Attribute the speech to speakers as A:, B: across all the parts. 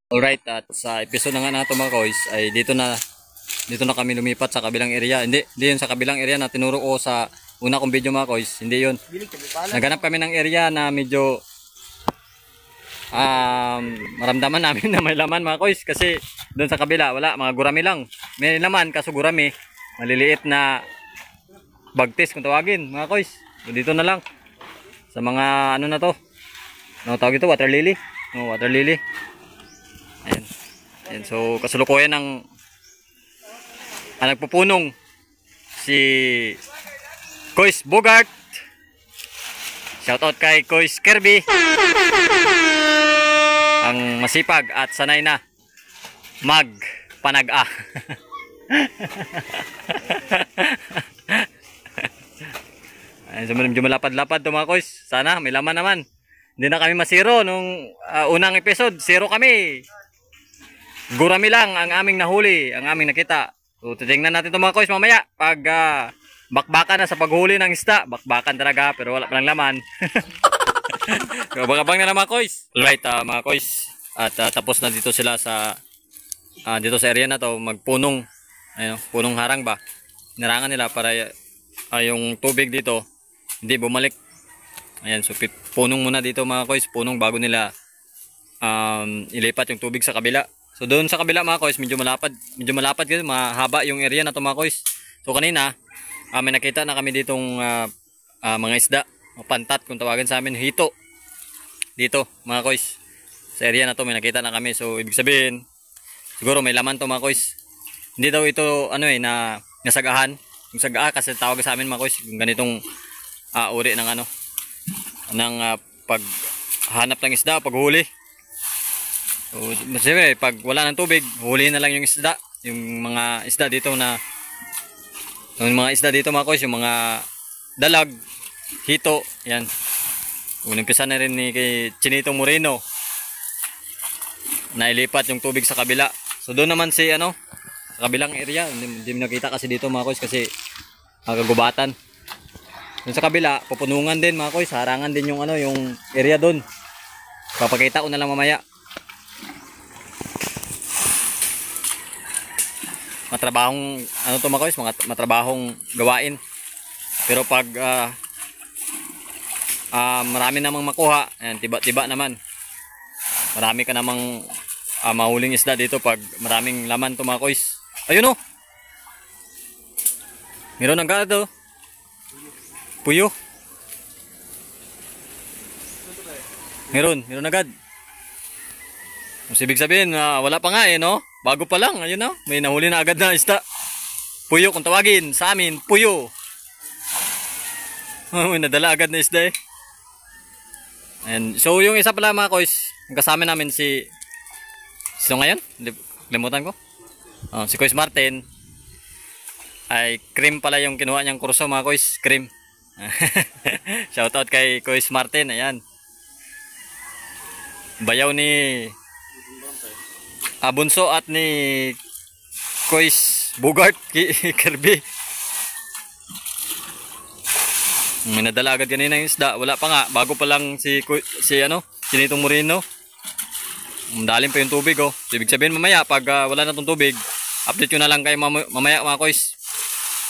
A: Alright, at sa episode na nga nato mga koys ay dito na kami lumipat sa kabilang area. Hindi yun sa kabilang area na tinuro ko sa una kong video mga koys. Hindi yun. Naganap kami ng area na medyo maramdaman namin na may laman mga koys. Kasi doon sa kabila wala, mga gurami lang. May laman kaso gurami. Maliliit na bagtis kung tawagin mga koys. So, dito na lang. Sa mga ano na to. Ano tawag ito? Water lily. Oh, water lily. Ayan. Ayan. So kasulukuyan ng nagpupunong si Kois Bogart. Shoutout kay Kois Kirby. Ang masipag at sanay na magpanag-a. Ayan, so medyo malapad-lapad to mga Kois. Sana may laman naman. Hindi na kami masiro nung unang episode. Zero kami. Gurami lang ang aming nahuli, ang aming nakita. So titingnan natin ito mga koys mamaya. Pag bakbakan na sa paghuli ng isda. Bakbakan talaga pero wala pa ng laman. Abang-abang na lang mga koys. Alright mga koys. At tapos na dito sila sa dito sa area na to magpunong. Ayun, punong harang ba. Narangan nila para yung tubig dito hindi bumalik. Ayan, so punong muna dito mga koys. Punong bago nila ilipat yung tubig sa kabila. So doon sa kabila mga koys, medyo malapad kasi mahaba yung area na to mga koys. So kanina, may nakita na kami ditong mga isda, pantat kung tawagan sa amin, hito. Dito mga koys, sa area na to may nakita na kami. So ibig sabihin, siguro may laman to mga koys. Hindi daw ito na nasagahan. Yung sagaa kasi tawag sa amin mga koys, yung ganitong uri ng ng paghanap ng isda, paghuli. So, siyempre, pag wala ng tubig, huli na lang yung isda. Yung mga isda dito mga koys, yung mga dalag, hito, yan. Umpisa na rin ni kay Chinito Moreno na ilipat yung tubig sa kabila. So doon naman sa kabilang area, hindi mo nakita kasi dito mga koys kasi kagubatan. Doon sa kabila, pupunungan din mga koys, harangan din yung yung area doon. Papakita ko na lang mamaya. Matrabahong to mga koys, matrabahong gawain. Pero pag marami namang makuha, ayan, tiba-tiba naman. Marami ka namang mahuling isda dito pag maraming laman to mga koys. Ayun oh. Meron ng gado. Puyo. Meron agad. Mas ibig sabihin, wala pa nga no? Bago pa lang, ayun na. May nahuli na agad na isda. Puyo kung tawagin sa amin, puyo. May nadala agad na isda And so yung isa pala mga koys, kasama namin sino ngayon? Limutan ko. Si Kois Martin. Ay cream pala yung kinuha niyang kurso mga koys, cream. Shoutout kay Kois Martin, ayan. Bayaw ni Bunso at ni Kois Bogart Kirby. May nadala agad kanina yung isda. Wala pa nga. Bago pa lang si Chinito Moreno. Dalim pa yung tubig oh. Ibig sabihin mamaya pag wala na tong tubig, update ko na lang kayo mamaya mga kois.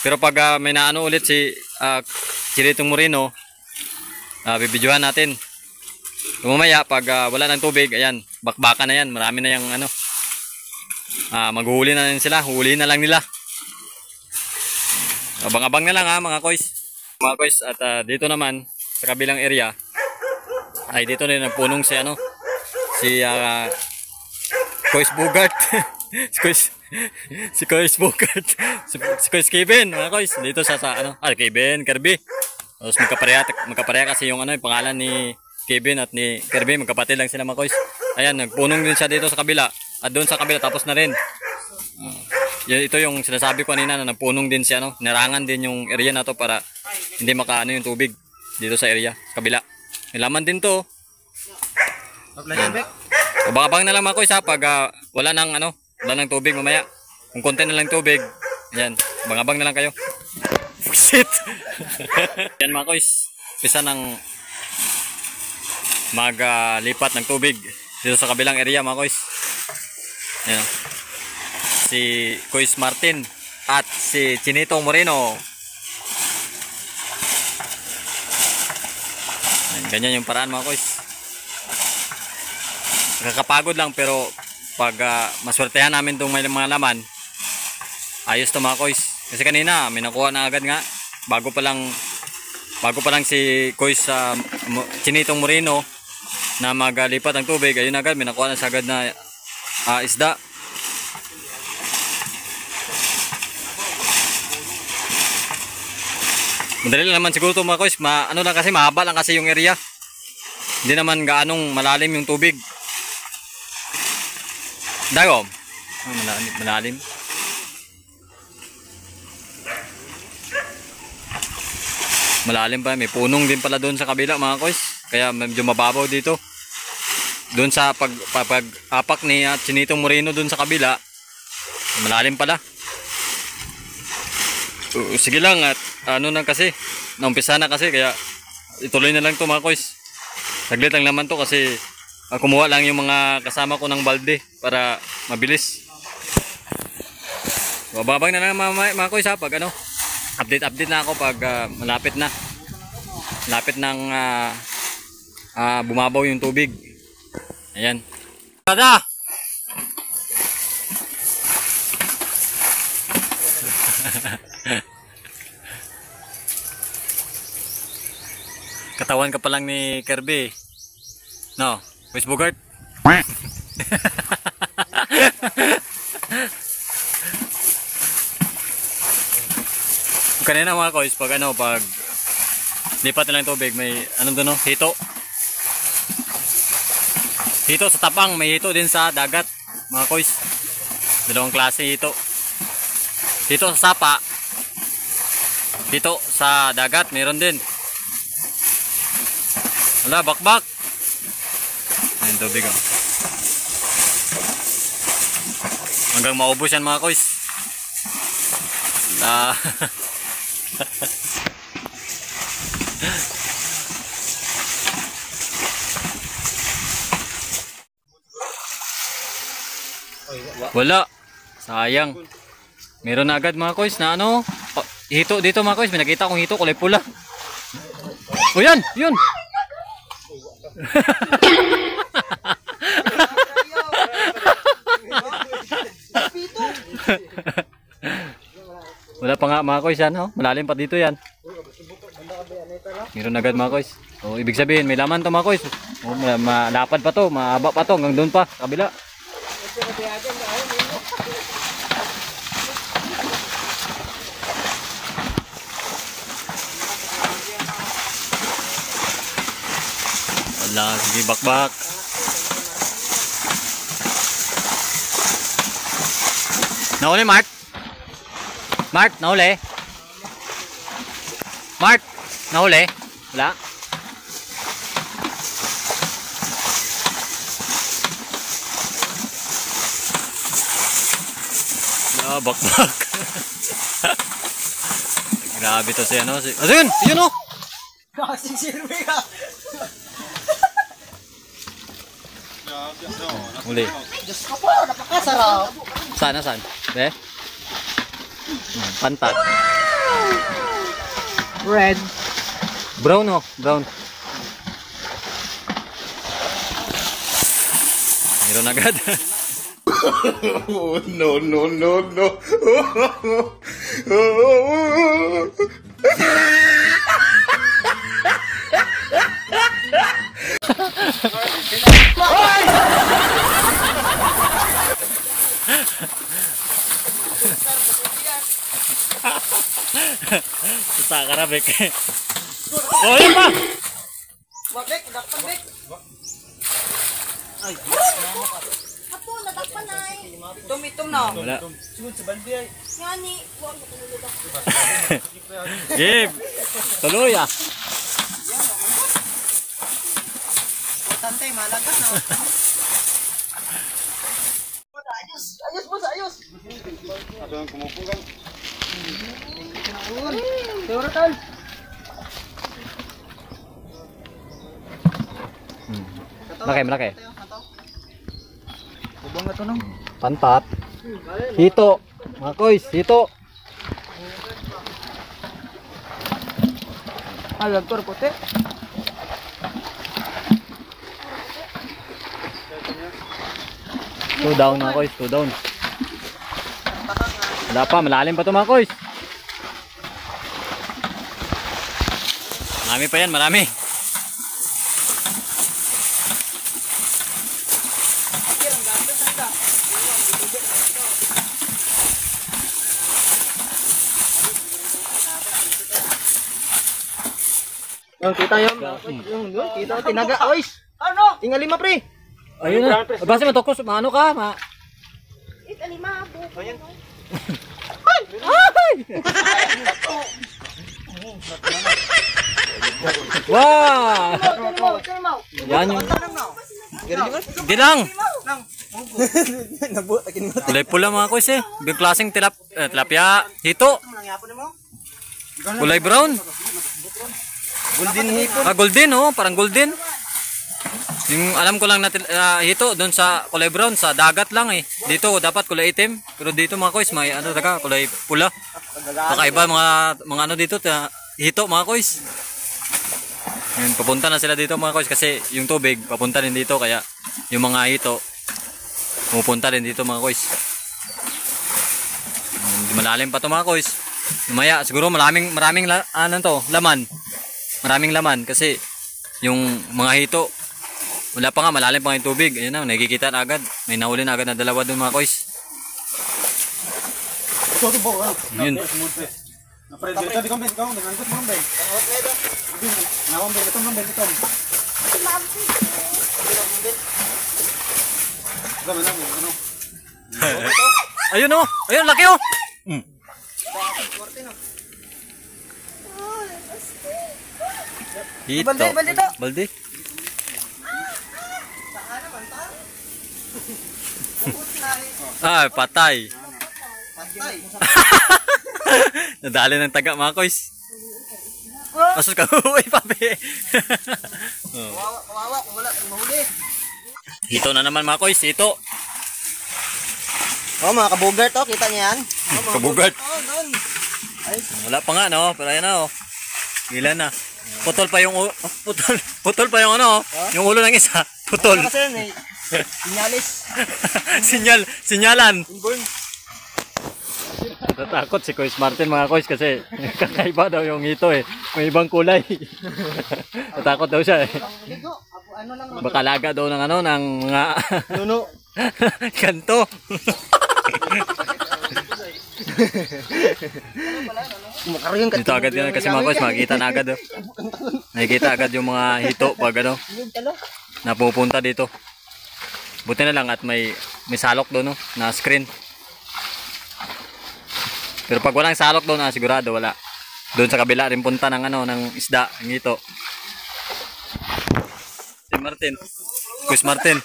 A: Pero pag may naano ulit si Chinito Moreno, bibidyohan natin. So, mamaya pag wala ng tubig, ayan, bakbakan na yan. Marami na yung maghuli na sila, huli na lang nila. Abang-abang na lang mga kois. Mga kois, at dito naman sa kabilang area ay dito na nagpunong si Kois Bogart. si Kois Bogart. si Kois Kevin, mga kois. Dito sa Kevin Kirby. Tapos magkapareha kasi yung yung pangalan ni Kevin at ni Kirby, magkapatid lang sila mga kois. Ayan, nagpunong din siya dito sa kabila. At doon sa kabila tapos na rin. Ito yung sinasabi ko kanina na nagpunong din siya narangan din yung area na to para hindi makaano yung tubig dito sa area sa kabila. May laman din to. Abang-abang na lang mga kois pag wala nang tubig mamaya. Kung konti na lang tubig, ayan, abang-abang na lang kayo. Shit. Yan mga kois, pisa ng maglipat ng tubig dito sa kabilang area mga kois. Ayan. Si Kois Martin at si Chinito Moreno. Ayan, ganyan yung paraan mga kois. Nakakapagod lang pero pag maswertehan namin itong may mga laman, ayos to mga kois. Kasi kanina may nakuha na agad nga bago pa lang si Kois sa Chinitong Moreno na maglipat ng tubig, ayun agad may nakuha na sa agad na isda. Madali lang naman siguro ito mga kois, ano lang kasi mahaba lang kasi yung area, hindi naman gaanong malalim yung tubig. Dagom malalim. Malalim pa, may punong din pala doon sa kabila mga kois, kaya medyo mababaw dito. Doon sa pag-apak ni Chinitong Moreno doon sa kabila, malalim pala. Sige lang at ano na kasi, naumpisa na kasi, kaya ituloy na lang to mga kois. Saglit lang naman to kasi kumuha lang yung mga kasama ko ng balde para mabilis. Bababang na lang mga kois ha, pag ano, update na ako pag malapit ng bumabaw yung tubig. Ayan. Tada! Katawan ka pa lang ni Kirby. No, Wes Bogart. Kanina mga kois, pag lipat na lang tubig, may ano doon no? Hito sa tapang, may hito din sa dagat mga kois. Dalawang klase hito. Hito sa sapa, hito sa dagat, meron din. Wala, bakbak. Ayun tubig oh. Hanggang maubos yan mga kois. Wala. Sayang. Meron na agad mga kois na ano. Hito dito mga kois. May nakita kong hito kulay pula. O yan. Yun. Wala pa nga mga kois yan. Oh. Malalim pa dito yan. Meron agad mga kois. So, ibig sabihin may laman to mga kois. Oh, malapad pa to. Mahaba pa to. Hanggang doon pa. Kabila. Wala, sige bakbak. Nahuli Mark? Mark, nahuli? Mark, nahuli? Wala? Bakbak. Grabe to si ano. Ayun! Ayun o!
B: Nakasisirwe ka!
A: Uli.
B: Diyos ka po! Napakasarap!
A: Saan? Be? Pantat.
B: Red.
A: Brown o. Brown. Meron agad.
C: Oh, no.
A: Susah karabek. Oh, yun pa!
B: Wabek, dakpan bek! Ay,
D: Apo, natakpan na eh.
B: itom na.
A: Wala.
B: Sunod sa balbi ay.
D: Yani, huwag mo kumuludak.
A: Game! Tuloy ah!
B: Importante, malaga na. Ayos boss, ayos!
C: Ada yang kumupo kan?
B: Teoratan!
A: Malaki.
B: Ubang na to no?
A: Pantat. Hito. Mga koys, hito.
B: Lagtor puti.
A: Two down mga koys, two down. Wala pa, malalim pa to mga koys. Marami pa yan, marami.
B: Kita yun. Kita tinaga. Oys. Ano? Tingali ma pre.
A: Ayun na. Basta matokos, maano ka,
D: It, alima, buko. Ayan.
A: Wow! Yan yung... Hindi lang. Kulay pula mga koys eh. Big klaseng tilapia. Hito. Kulay brown.
B: Golden hipon.
A: Golden oh. Parang golden. Yung alam ko lang na hito doon sa kulay brown. Sa dagat lang eh. Dito dapat kulay itim. Pero dito mga koys may ano taga kulay pula. Kakaiba mga ano dito. Hito mga koys. Yun, papunta na sila dito mga koys kasi yung tubig papunta rin dito kaya yung mga hito pupunta rin dito mga koys. Malalim pa to mga koys. Lumaya siguro maraming ano to, laman. Maraming laman kasi yung mga hito wala pa nga, malalim pa nga yung tubig. Ayun na, nakikita na agad. May nahuli na agad na dalawa doon mga koys. Yun. Ayun oh, ayun laki oh. Hito. Balde. Ah, patay. Nadali ng taga mga koys. Asus ka, uy papi.
B: Kawawa, wala mahuli.
A: Hito na naman mga koys, hito.
B: Oh, mga kabugart to, kita niyo yan?
A: Kabugart.
B: Oh, doon.
A: Wala pa nga no, pero ayan na oh. Ilan na. Putol pa yung putol pa yung ano, yung ulo ng isa. Putol.
B: Kasi yun eh. Sinyalis.
A: Sinyalan.
B: Inborn.
A: Natakot si Kois Martin mga kois kasi kakaiba daw yung hito eh. May ibang kulay. Natakot daw siya eh.
B: Ano lang
A: Baka laga daw ng ano, ng mga
B: nuno.
A: kanto. Dito agad yan kasi mga kois, makikita na agad oh. Nakikita agad yung mga hito pag ano, napupunta dito. Buti na lang at may salok doon no, na screen. Pero pag walang salok doon, sigurado wala. Doon sa kabila rin punta ng ano, ng isda, ng hito. Si Martin. Kuis Martin.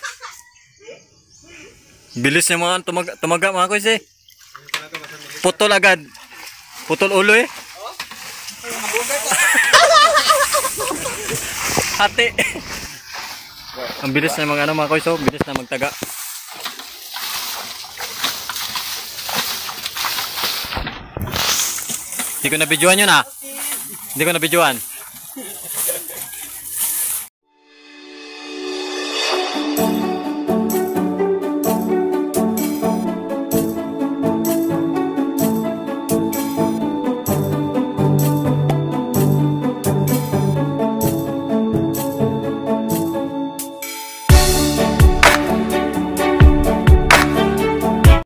A: Bilis niya mga tumaga mga kuis eh. Putol agad. Putol ulo eh. Hati. Ang bilis na mga ano mga kuis oh, bilis na magtaga. Hindi ko na videoan yun ah. Hindi ko na videoan.